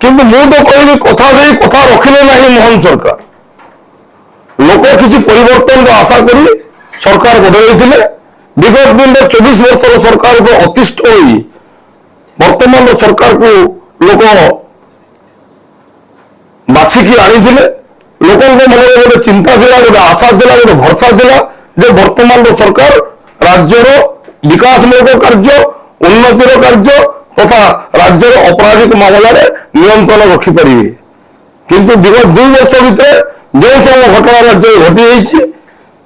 किंतु मु तो कहबी कथा दे कथा रखिले नहीं मोहन सरकार लोक किसी परिवर्तन आशा करी सरकार बदल विगत दिन 24 वर्ष सरकार को अतिष्ठ होई वर्तमान सरकार को लोक बाछिकी आनी लोकों मन में गोटे चिंता था गोटे आशा था गोटे भरसा था जे वर्तमान सरकार राज्यर विकासमूलक कार्य उन्नतिर कार्य तथा राज्यर अपराधिक मामलें नियंत्रण रखिपारे किंतु विगत 2 वर्ष भितर जो सब घटना राज्य घटी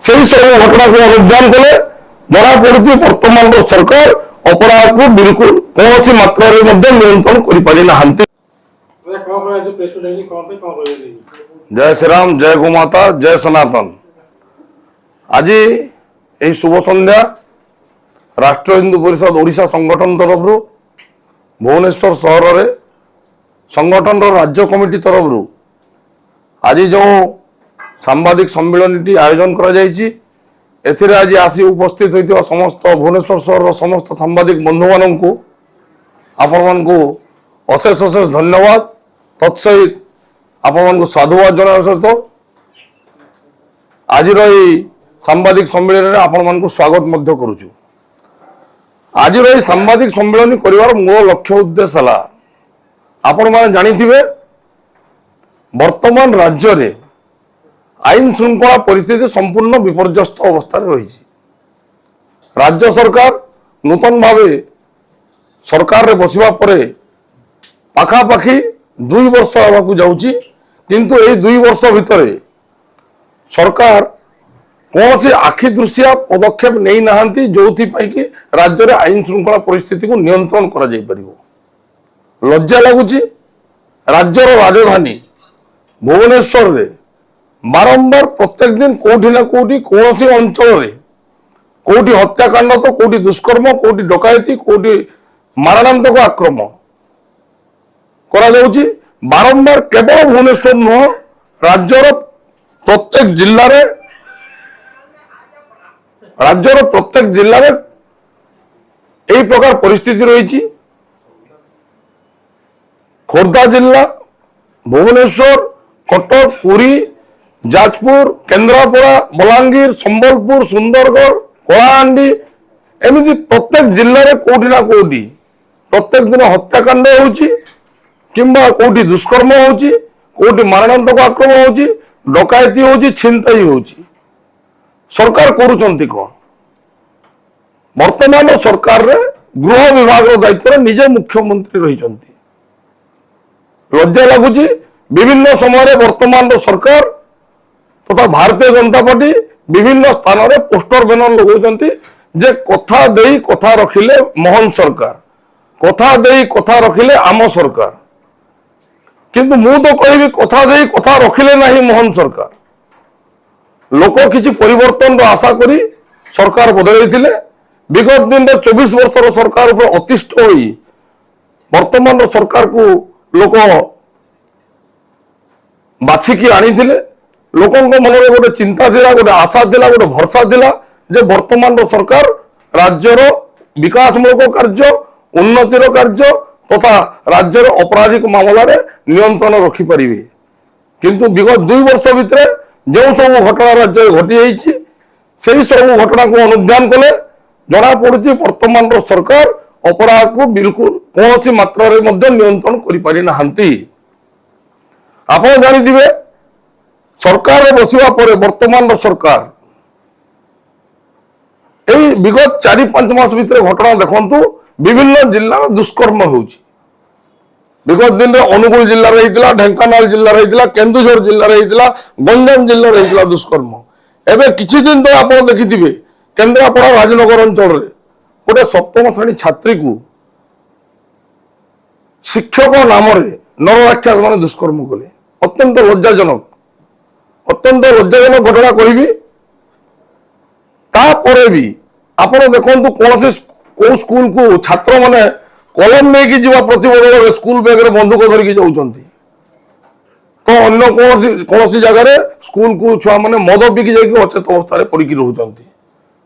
से सब घटना को अनुधान कले जना पड़ी वर्तमान सरकार अपराध को बिल्कुल कौन मात्रा नियंत्रण कर जय श्री राम जय गोमाता जय सनातन। आज यही शुभ संध्या राष्ट्र हिंदू परिषद ओडिशा संगठन तरफ भुवनेश्वर सहर में संगठन राज्य कमिटी तरफ आज जो सांबादिक सम्मेलन आयोजन कर आज आसी उपस्थित होता समस्त भुवनेश्वर सहर समस्त सांबादिक बंधु मान आपण को अशेष अशेष धन्यवाद तत्सहित आपण साधुवाद जन सहित आज सांबादिक सम्मेलन में आपण को स्वागत करुचु। आज सांबादिक सम्मेलन कर मूल लक्ष्य उद्देश्य है आपण मैंने जानी वर्तमान राज्य रे आईन श्रृंखला परिस्थिति संपूर्ण विपर्यस्त अवस्था रही। राज्य सरकार नूतन भाव सरकार रे बसिबा परे पाखापाखि 2 वर्ष होगा जाऊँगी किंतु ये 2 वर्ष भितर सरकार कौन से आखि दृश्या पदक्षेप नहीं नहांती जो कि राज्य में आईन श्रृंखला परिस्थिति को नियंत्रण करा जाई परिबो। लज्जा लगुच राज्यर राजधानी भुवनेश्वर रे बारंबार प्रत्येक दिन कोठी ना कोठी कौन सी अंचल रे कोठी हत्याकांड तो कोठी दुष्कर्म कोठी डकायती कोठी मारणांतक आक्रमण करा जाउची बारंबार केवल भुवनेश्वर नुह राज्यर प्रत्येक जिले में यही प्रकार परिस्थिति रही। खोर्धा जिला भुवनेश्वर कटक पुरी जाजपुर केन्द्रापड़ा बलांगीर संबलपुर सुंदरगढ़ कलाहांडी एमती प्रत्येक जिले में कोटी ना कोटी प्रत्येक दिन हत्याकांड होउची किंबा कोटी दुष्कर्म होउची कोटी मारणांतक आक्रमण होउची डकायती होउची छिनताई होउची। सरकार करुचंती कौन वर्तमान सरकार रे गृह विभाग दायित्व निजे मुख्यमंत्री रही। लज्जा लगुच विभिन्न समय वर्तमान सरकार तथा भारतीय जनता पार्टी विभिन्न स्थान में पोस्टर बैनर लगाउछंती जे कथा देई कथा रखिले मोहन सरकार कथा देई कथा रखिले आम सरकार किंतु मु तो कहबी कथा देई कथा रखिले नहीं मोहन सरकार लोक किसी परिवर्तन आशा करी सरकार बदल विगत दिन 24 वर्ष सरकार पर अतिष्ठ होई वर्तमान सरकार को लोक बाछिकी आनी लोकों मन में गोटे चिंता था गोटे आशा था गोटे भरसा था जे वर्तमान सरकार राज्यर विकासमूलक कार्य उन्नतिर कार्य तथा राज्यर अपराधिक मामलें नियंत्रण रखिपारे किंतु विगत 2 वर्ष भितर जो सब घटना राज्य घटी से सब घटना को अनुधान कले जना पड़ी वर्तमान सरकार अपराध को बिल्कुल कौन मात्रा नियंत्रण कर आप जानी सरकार बसवा पर वर्तमान सरकार यही विगत 4-5 मास भितर घटना देखु विभिन्न जिला दुष्कर्म होउची। विगत दिन में अनुगुल जिले में ढेंकानाल जिले में केन्दुझर जिले में गंजाम जिले में दुष्कर्म एवं किसी दिन तो आप देखिथे केन्द्रापड़ा राजनगर अंचल गोटे 7म श्रेणी छात्री को शिक्षक नाम नरराक्षस मान दुष्कर्म कले अत्यंत लज्जाजनक घटना कहबी तापर भी आपड़ देखु कौन को स्कूल को छात्र माने कलम नहीं कि प्रतिबोध स्कूल बैग रे बंदूक धरिकी जाऊँच तो अन्य कौन जगह स्कूल को छुआ मैंने मद पिकी जाकि अचेत अवस्था पड़ी रोच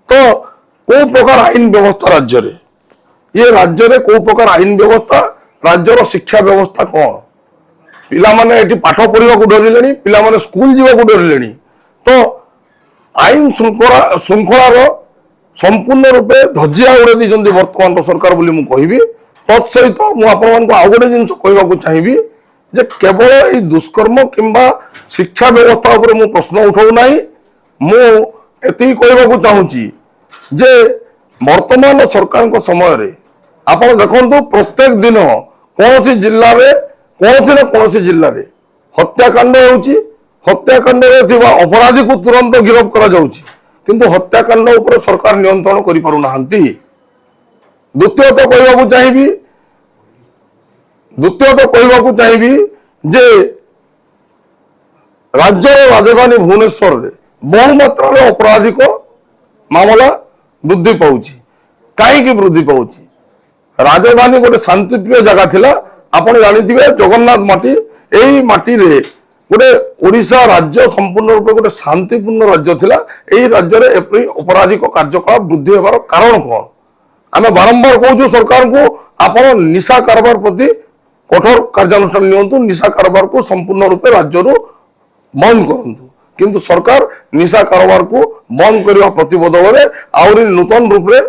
तो कौ प्रकार आईन व्यवस्था राज्य रे ये राज्य रे कौ प्रकार आईन व्यवस्था राज्यर शिक्षा व्यवस्था कौन ପିଲାମାନେ ଏଠି ପାଠ ପଢିବାକୁ ଡରିଲେଣି, ପିଲାମାନେ ସ୍କୁଲ ଯିବାକୁ ଡରିଲେଣି। ତ ଆଇନ ଶୃଙ୍ଖଳାର ସମ୍ପୂର୍ଣ୍ଣ ରୂପେ ଧଜିଆ ଉଡ଼େଇ ଦେଇଛନ୍ତି ବର୍ତ୍ତମାନର ସରକାର ବୋଲି ମୁଁ କହିବି। ତତ୍ସହିତ ମୁଁ ଆପଣମାନଙ୍କୁ ଆଉ ଗୋଟେ ଜିନିଷ କହିବାକୁ ଚାହିଁବି ଯେ କେବଳ ଏଇ ଦୁଷ୍କର୍ମ କିମ୍ବା ଶିକ୍ଷା ବ୍ୟବସ୍ଥା ଉପରେ ମୁଁ ପ୍ରଶ୍ନ ଉଠାଉ ନାହିଁ। ମୁଁ ଏତିକି କହିବାକୁ ଚାହୁଁଛି ଯେ ବର୍ତ୍ତମାନ ସରକାରଙ୍କ ସମୟରେ ଆପଣ ଦେଖନ୍ତୁ ପ୍ରତ୍ୟେକ ଦିନ କୌଣସି ଜିଲ୍ଲାରେ କୌଣସି ନା କୌଣସି ଜିଲ୍ଲାରେ ହତ୍ୟାକାଣ୍ଡ ହେଉଛି। ହତ୍ୟାକାଣ୍ଡରେ ଥିବା ଅପରାଧୀକୁ ତୁରନ୍ତ ଗିରଫ କରାଯାଉଛି, କିନ୍ତୁ ହତ୍ୟାକାଣ୍ଡ ଉପରେ ସରକାର ନିୟନ୍ତ୍ରଣ କରିପାରୁନାହାନ୍ତି। ଦ୍ୱିତୀୟତଃ କହିବାକୁ ଚାହିଁବି ଯେ ରାଜ୍ୟର ରାଜଧାନୀ ଭୁବନେଶ୍ୱରରେ ବହୁ ମାତ୍ରାରେ ଅପରାଧିକ ମାମଲା ବୃଦ୍ଧି ପାଉଛି। କାହିଁକି ବୃଦ୍ଧି ପାଉଛି? ରାଜଧାନୀ ଗୋଟେ ଶାନ୍ତିପ୍ରିୟ ଜାଗା ଥିଲା। ଆପଣ ଜାଣିଥିବେ ଜଗନ୍ନାଥ ମାଟି, ଏଇ ମାଟିରେ ଗୋଟେ ଓଡ଼ିଶା ରାଜ୍ୟ ସମ୍ପୂର୍ଣ୍ଣ ରୂପେ ଗୋଟେ ଶାନ୍ତିପୂର୍ଣ୍ଣ ରାଜ୍ୟ ଥିଲା। ଏଇ ରାଜ୍ୟରେ ଏପରି ଅପରାଧିକ କାର୍ଯ୍ୟକଳାପ ବୃଦ୍ଧି ହେବାର କାରଣ କ'ଣ? ଆମେ ବାରମ୍ବାର କହୁଛୁ ସରକାରଙ୍କୁ ଆପଣ ନିଶା କାରବାର ପ୍ରତି କଠୋର କାର୍ଯ୍ୟାନୁଷ୍ଠାନ ନିଅନ୍ତୁ, ନିଶା କାରବାରକୁ ସମ୍ପୂର୍ଣ୍ଣ ରୂପେ ରାଜ୍ୟରୁ ବନ୍ଦ କରନ୍ତୁ। କିନ୍ତୁ ସରକାର ନିଶା କାରବାରକୁ ବନ୍ଦ କରିବା ପ୍ରତିବଦଳରେ ଆହୁରି ନୂତନ ରୂପରେ